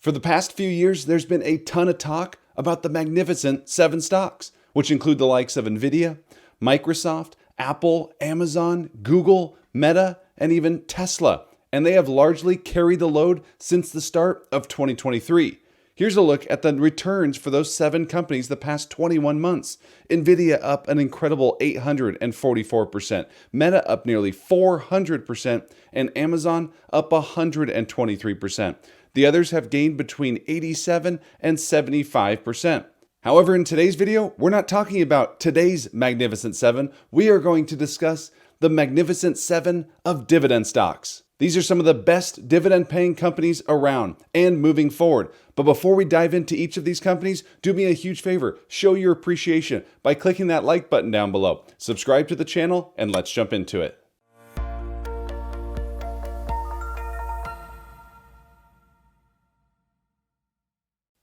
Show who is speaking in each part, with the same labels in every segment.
Speaker 1: For the past few years, there's been a ton of talk about the Magnificent 7 stocks, which include the likes of Nvidia, Microsoft, Apple, Amazon, Google, Meta, and even Tesla. And they have largely carried the load since the start of 2023. Here's a look at the returns for those 7 companies the past 21 months. Nvidia up an incredible 844%, Meta up nearly 400%, and Amazon up 123%. The others have gained between 87 and 75%. However, in today's video, we're not talking about today's Magnificent 7. We are going to discuss the Magnificent 7 of dividend stocks. These are some of the best dividend-paying companies around and moving forward. But before we dive into each of these companies, do me a huge favor. Show your appreciation by clicking that like button down below. Subscribe to the channel, and let's jump into it.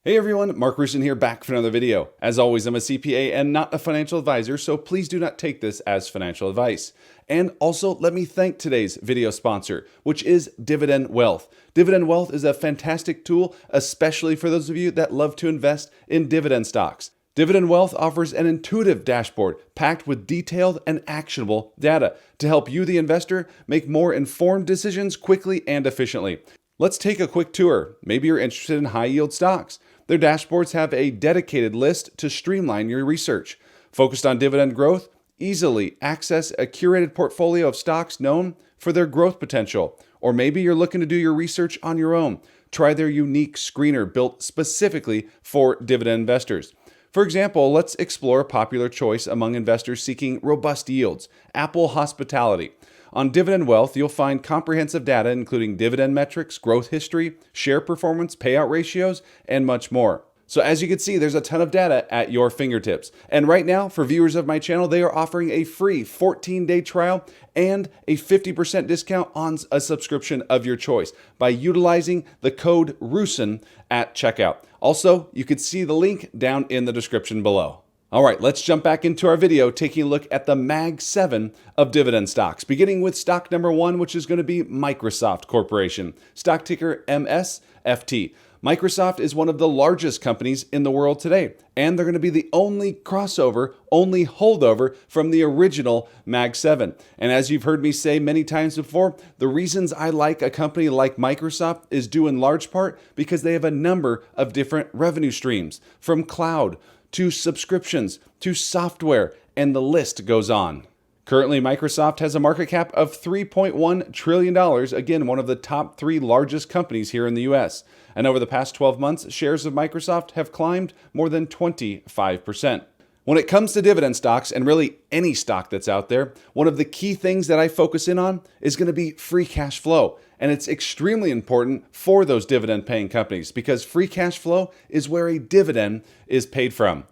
Speaker 1: Hey everyone, Mark Roussin here, back for another video. As always, I'm a CPA and not a financial advisor, so please do not take this as financial advice. And also, let me thank today's video sponsor, which is Dividend Wealth. Dividend Wealth is a fantastic tool, especially for those of you that love to invest in dividend stocks. Dividend Wealth offers an intuitive dashboard packed with detailed and actionable data to help you, the investor, make more informed decisions quickly and efficiently. Let's take a quick tour. Maybe you're interested in high-yield stocks. Their dashboards have a dedicated list to streamline your research. Focused on dividend growth, easily access a curated portfolio of stocks known for their growth potential. Or maybe you're looking to do your research on your own. Try their unique screener built specifically for dividend investors. For example, let's explore a popular choice among investors seeking robust yields, Apple Hospitality. On Dividend Wealth, you'll find comprehensive data including dividend metrics, growth history, share performance, payout ratios, and much more. So as you can see, there's a ton of data at your fingertips. And right now, for viewers of my channel, they are offering a free 14-day trial and a 50% discount on a subscription of your choice by utilizing the code Roussin at checkout. Also, you can see the link down in the description below. All right, let's jump back into our video, taking a look at the Mag7 of dividend stocks, beginning with stock number 1, which is going to be Microsoft Corporation, stock ticker MSFT. Microsoft is one of the largest companies in the world today, and they're going to be the only crossover, only holdover from the original Mag7. And as you've heard me say many times before, the reasons I like a company like Microsoft is due in large part because they have a number of different revenue streams, from cloud to subscriptions, to software, and the list goes on. Currently, Microsoft has a market cap of $3.1 trillion, again, one of the top 3 largest companies here in the US. And over the past 12 months, shares of Microsoft have climbed more than 25%. When it comes to dividend stocks, and really any stock that's out there, one of the key things that I focus in on is going to be free cash flow. And it's extremely important for those dividend-paying companies because free cash flow is where a dividend is paid from.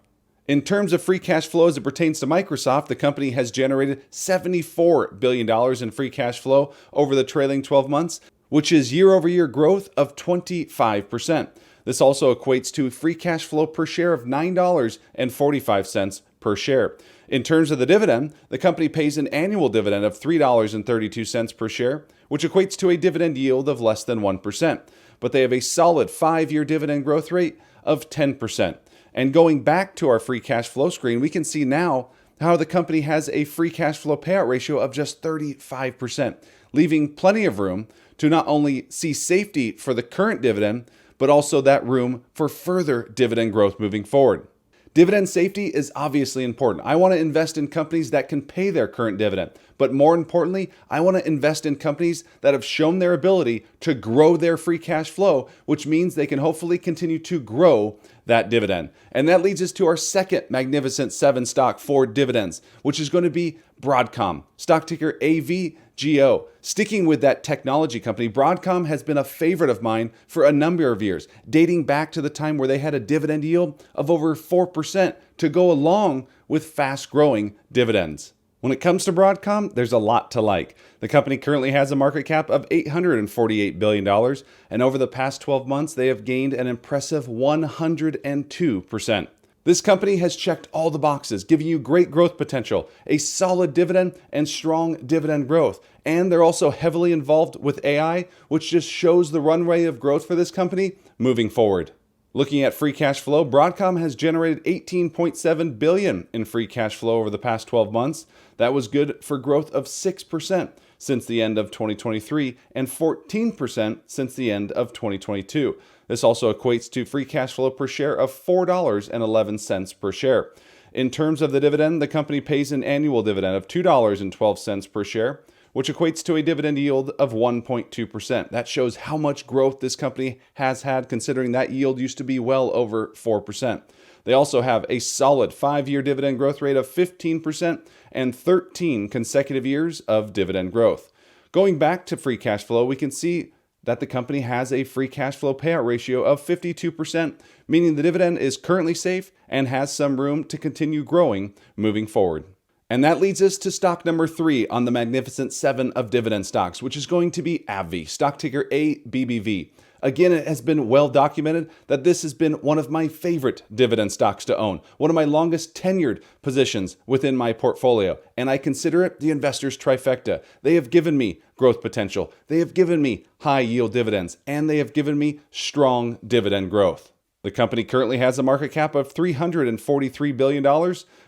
Speaker 1: In terms of free cash flow as it pertains to Microsoft, the company has generated $74 billion in free cash flow over the trailing 12 months, which is year-over-year growth of 25%. This also equates to free cash flow per share of $9.45 per share. In terms of the dividend, the company pays an annual dividend of $3.32 per share, which equates to a dividend yield of less than 1%. But they have a solid 5-year dividend growth rate of 10%. And going back to our free cash flow screen, we can see now how the company has a free cash flow payout ratio of just 35%, leaving plenty of room to not only see safety for the current dividend, but also that room for further dividend growth moving forward. Dividend safety is obviously important. I want to invest in companies that can pay their current dividend. But more importantly, I want to invest in companies that have shown their ability to grow their free cash flow, which means they can hopefully continue to grow that dividend. And that leads us to our second Magnificent 7 stock for dividends, which is going to be Broadcom, stock ticker AVGO. Sticking with that technology company, Broadcom has been a favorite of mine for a number of years, dating back to the time where they had a dividend yield of over 4% to go along with fast-growing dividends. When it comes to Broadcom, there's a lot to like. The company currently has a market cap of $848 billion, and over the past 12 months, they have gained an impressive 102%. This company has checked all the boxes, giving you great growth potential, a solid dividend, and strong dividend growth. And they're also heavily involved with AI, which just shows the runway of growth for this company moving forward. Looking at free cash flow, Broadcom has generated $18.7 billion in free cash flow over the past 12 months. That was good for growth of 6% since the end of 2023 and 14% since the end of 2022. This also equates to free cash flow per share of $4.11 per share. In terms of the dividend, the company pays an annual dividend of $2.12 per share, which equates to a dividend yield of 1.2%. That shows how much growth this company has had, considering that yield used to be well over 4%. They also have a solid 5-year dividend growth rate of 15% and 13 consecutive years of dividend growth. Going back to free cash flow, we can see that the company has a free cash flow payout ratio of 52%, meaning the dividend is currently safe and has some room to continue growing moving forward. And that leads us to stock number 3 on the Magnificent 7 of Dividend Stocks, which is going to be Abbvie, stock ticker ABBV. Again, it has been well documented that this has been one of my favorite dividend stocks to own, one of my longest tenured positions within my portfolio, and I consider it the investor's trifecta. They have given me growth potential, they have given me high yield dividends, and they have given me strong dividend growth. The company currently has a market cap of $343 billion,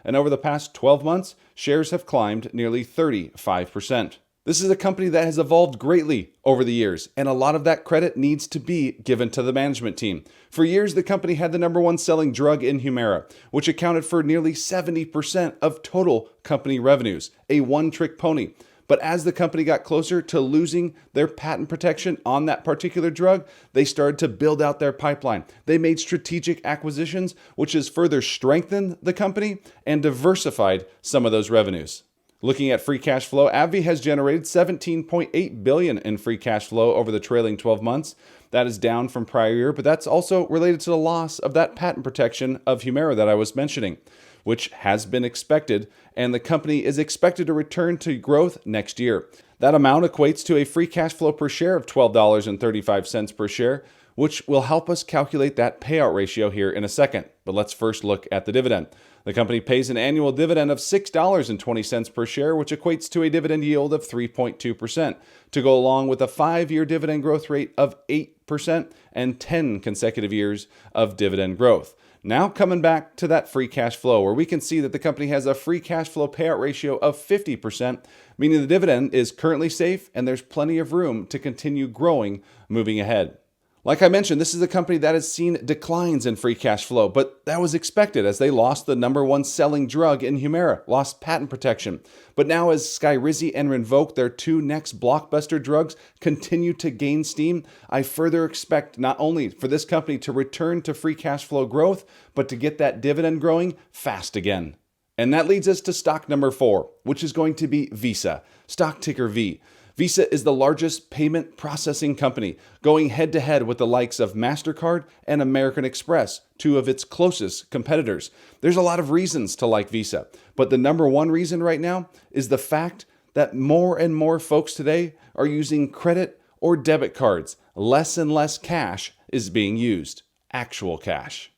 Speaker 1: and over the past 12 months, shares have climbed nearly 35%. This is a company that has evolved greatly over the years, and a lot of that credit needs to be given to the management team. For years, the company had the #1 selling drug in Humira, which accounted for nearly 70% of total company revenues, a one-trick pony. But as the company got closer to losing their patent protection on that particular drug, they started to build out their pipeline. They made strategic acquisitions, which has further strengthened the company and diversified some of those revenues. Looking at free cash flow, Abbvie has generated $17.8 billion in free cash flow over the trailing 12 months. That is down from prior year, but that's also related to the loss of that patent protection of Humira that I was mentioning, which has been expected, and the company is expected to return to growth next year. That amount equates to a free cash flow per share of $12.35 per share, which will help us calculate that payout ratio here in a second. But let's first look at the dividend. The company pays an annual dividend of $6.20 per share, which equates to a dividend yield of 3.2%, to go along with a 5-year dividend growth rate of 8% and 10 consecutive years of dividend growth. Now coming back to that free cash flow, where we can see that the company has a free cash flow payout ratio of 50%, meaning the dividend is currently safe and there's plenty of room to continue growing moving ahead. Like I mentioned, this is a company that has seen declines in free cash flow, but that was expected as they lost the #1 selling drug in Humira, lost patent protection. But now as Skyrizi and Rinvoq, their 2 next blockbuster drugs, continue to gain steam, I further expect not only for this company to return to free cash flow growth, but to get that dividend growing fast again. And that leads us to stock number 4, which is going to be Visa, stock ticker V. Visa is the largest payment processing company, going head-to-head with the likes of MasterCard and American Express, 2 of its closest competitors. There's a lot of reasons to like Visa, but the #1 reason right now is the fact that more and more folks today are using credit or debit cards. Less and less cash is being used, actual cash.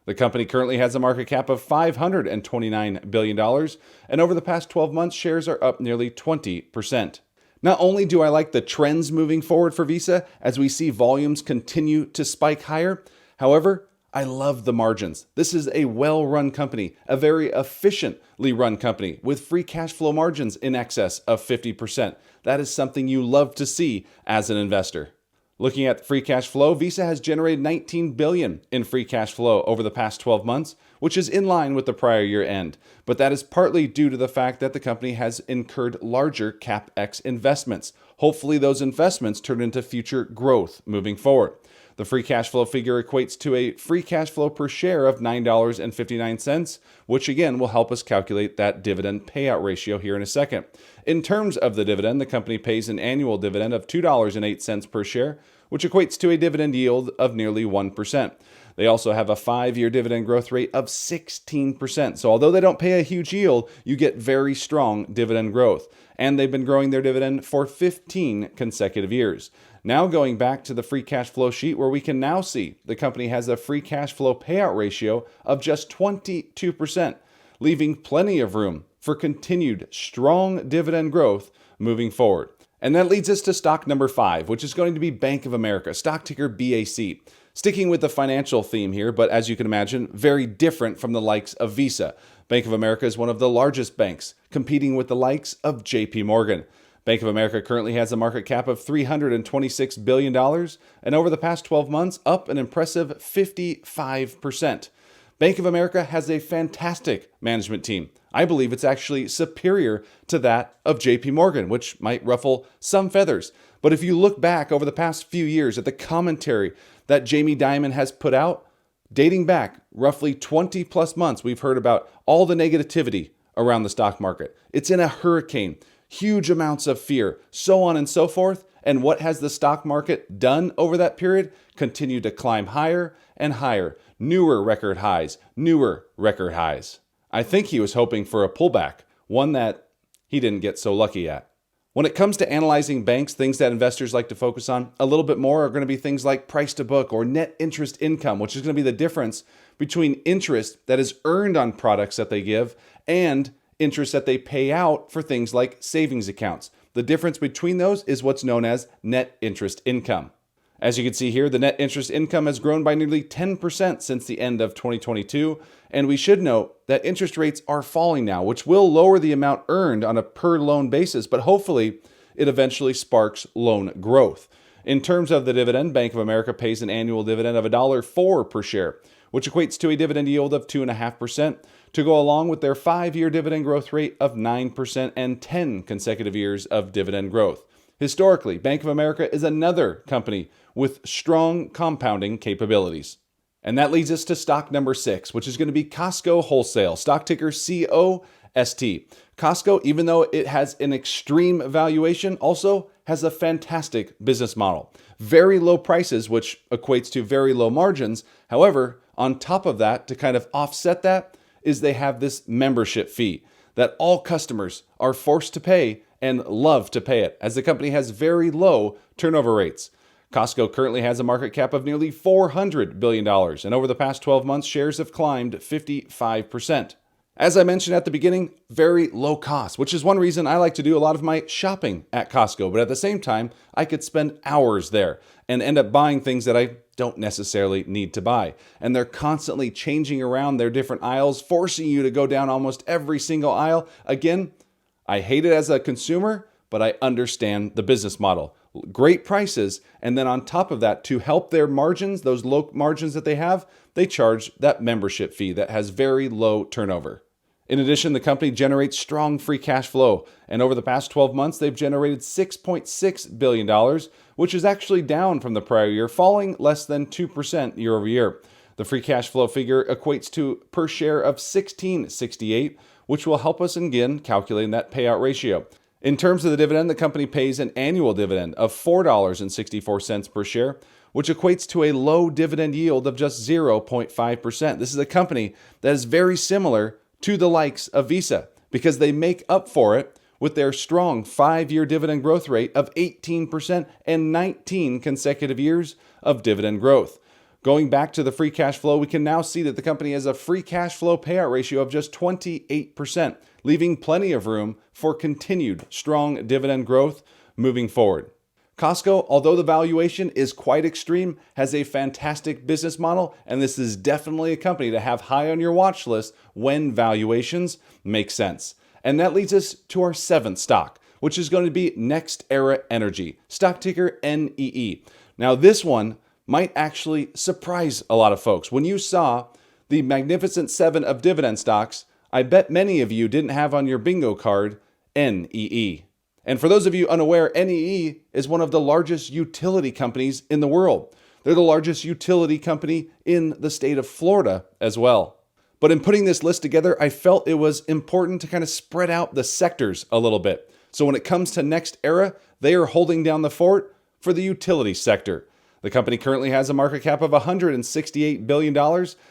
Speaker 1: The company currently has a market cap of $529 billion, and over the past 12 months, shares are up nearly 20%. Not only do I like the trends moving forward for Visa as we see volumes continue to spike higher, however, I love the margins. This is a well-run company, a very efficiently run company with free cash flow margins in excess of 50%. That is something you love to see as an investor. Looking at free cash flow, Visa has generated $19 billion in free cash flow over the past 12 months, which is in line with the prior year end. But that is partly due to the fact that the company has incurred larger CapEx investments. Hopefully those investments turn into future growth moving forward. The free cash flow figure equates to a free cash flow per share of $9.59, which again will help us calculate that dividend payout ratio here in a second. In terms of the dividend, the company pays an annual dividend of $2.08 per share, which equates to a dividend yield of nearly 1%. They also have a 5-year dividend growth rate of 16%. So although they don't pay a huge yield, you get very strong dividend growth. And they've been growing their dividend for 15 consecutive years. Now going back to the free cash flow sheet, where we can now see the company has a free cash flow payout ratio of just 22%, leaving plenty of room for continued strong dividend growth moving forward. And that leads us to stock number 5, which is going to be Bank of America, stock ticker BAC. Sticking with the financial theme here, but as you can imagine, very different from the likes of Visa. Bank of America is one of the largest banks, competing with the likes of JP Morgan. Bank of America currently has a market cap of $326 billion, and over the past 12 months, up an impressive 55%. Bank of America has a fantastic management team. I believe it's actually superior to that of JP Morgan, which might ruffle some feathers. But if you look back over the past few years at the commentary that Jamie Dimon has put out, dating back roughly 20 plus months, we've heard about all the negativity around the stock market. It's in a hurricane, huge amounts of fear, so on and so forth. And what has the stock market done over that period? Continued to climb higher and higher, newer record highs, newer record highs. I think he was hoping for a pullback, one that he didn't get so lucky at. When it comes to analyzing banks, things that investors like to focus on a little bit more are going to be things like price to book or net interest income, which is going to be the difference between interest that is earned on products that they give and interest that they pay out for things like savings accounts. The difference between those is what's known as net interest income. As you can see here, the net interest income has grown by nearly 10% since the end of 2022, and we should note that interest rates are falling now, which will lower the amount earned on a per loan basis, but hopefully it eventually sparks loan growth. In terms of the dividend, Bank of America pays an annual dividend of $1.04 per share, which equates to a dividend yield of 2.5%, to go along with their 5-year dividend growth rate of 9% and 10 consecutive years of dividend growth. Historically, Bank of America is another company with strong compounding capabilities. And that leads us to stock number 6, which is going to be Costco Wholesale, stock ticker COST. Costco, even though it has an extreme valuation, also has a fantastic business model. Very low prices, which equates to very low margins. However, on top of that, to kind of offset that, is they have this membership fee that all customers are forced to pay and love to pay it, as the company has very low turnover rates. Costco currently has a market cap of nearly $400 billion, and over the past 12 months, shares have climbed 55%. As I mentioned at the beginning, very low cost, which is one reason I like to do a lot of my shopping at Costco, but at the same time, I could spend hours there and end up buying things that I don't necessarily need to buy. And they're constantly changing around their different aisles, forcing you to go down almost every single aisle. Again, I hate it as a consumer, but I understand the business model. Great prices, and then on top of that, to help their margins, those low margins that they have, they charge that membership fee that has very low turnover. In addition, the company generates strong free cash flow, and over the past 12 months, they've generated $6.6 billion, which is actually down from the prior year, falling less than 2% year over year. The free cash flow figure equates to per share of $16.68, which will help us again calculating that payout ratio. In terms of the dividend, the company pays an annual dividend of $4.64 per share, which equates to a low dividend yield of just 0.5%. This is a company that is very similar to the likes of Visa because they make up for it with their strong 5-year dividend growth rate of 18% and 19 consecutive years of dividend growth. Going back to the free cash flow, we can now see that the company has a free cash flow payout ratio of just 28%, leaving plenty of room for continued strong dividend growth moving forward. Costco, although the valuation is quite extreme, has a fantastic business model, and this is definitely a company to have high on your watch list when valuations make sense. And that leads us to our 7th stock, which is going to be Nextera Energy, stock ticker NEE. Now, this one might actually surprise a lot of folks. When you saw the Magnificent 7 of Dividend Stocks, I bet many of you didn't have on your bingo card NEE. And for those of you unaware, NEE is one of the largest utility companies in the world. They're the largest utility company in the state of Florida as well. But in putting this list together, I felt it was important to kind of spread out the sectors a little bit. So when it comes to Nextera, they are holding down the fort for the utility sector. The company currently has a market cap of $168 billion,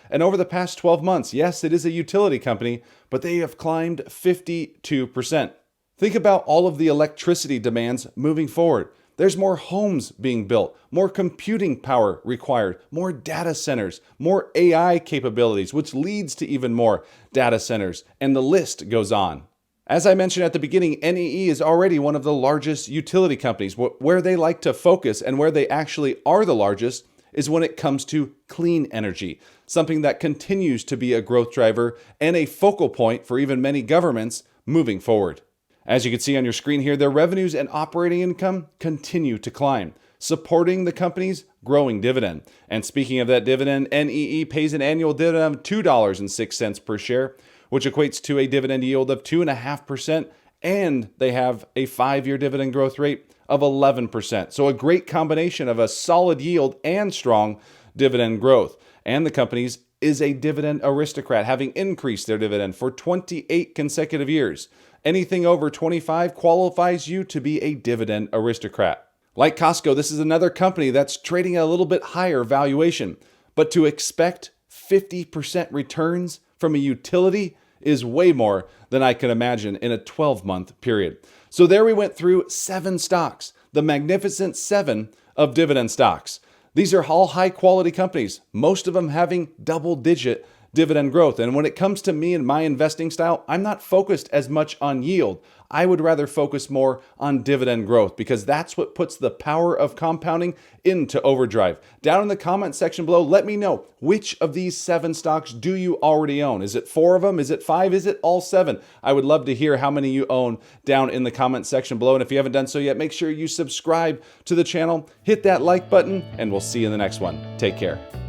Speaker 1: and over the past 12 months, yes, it is a utility company, but they have climbed 52%. Think about all of the electricity demands moving forward. There's more homes being built, more computing power required, more data centers, more AI capabilities, which leads to even more data centers, and the list goes on. As I mentioned at the beginning, NEE is already one of the largest utility companies. Where they like to focus and where they actually are the largest is when it comes to clean energy, something that continues to be a growth driver and a focal point for even many governments moving forward. As you can see on your screen here, their revenues and operating income continue to climb, supporting the company's growing dividend. And speaking of that dividend, NEE pays an annual dividend of $2.06 per share, which equates to a dividend yield of 2.5%, and they have a 5-year dividend growth rate of 11%. So a great combination of a solid yield and strong dividend growth. And the company's is a dividend aristocrat, having increased their dividend for 28 consecutive years. Anything over 25 qualifies you to be a dividend aristocrat. Like Costco, this is another company that's trading at a little bit higher valuation, but to expect 50% returns from a utility is way more than I can imagine in a 12-month period. So there we went through 7 stocks, the Magnificent 7 of dividend stocks. These are all high-quality companies, most of them having double-digit dividend growth. And when it comes to me and my investing style, I'm not focused as much on yield. I would rather focus more on dividend growth because that's what puts the power of compounding into overdrive. Down in the comment section below, let me know which of these 7 stocks do you already own? Is it 4 of them? Is it 5? Is it all 7? I would love to hear how many you own down in the comment section below. And if you haven't done so yet, make sure you subscribe to the channel, hit that like button, and we'll see you in the next one. Take care.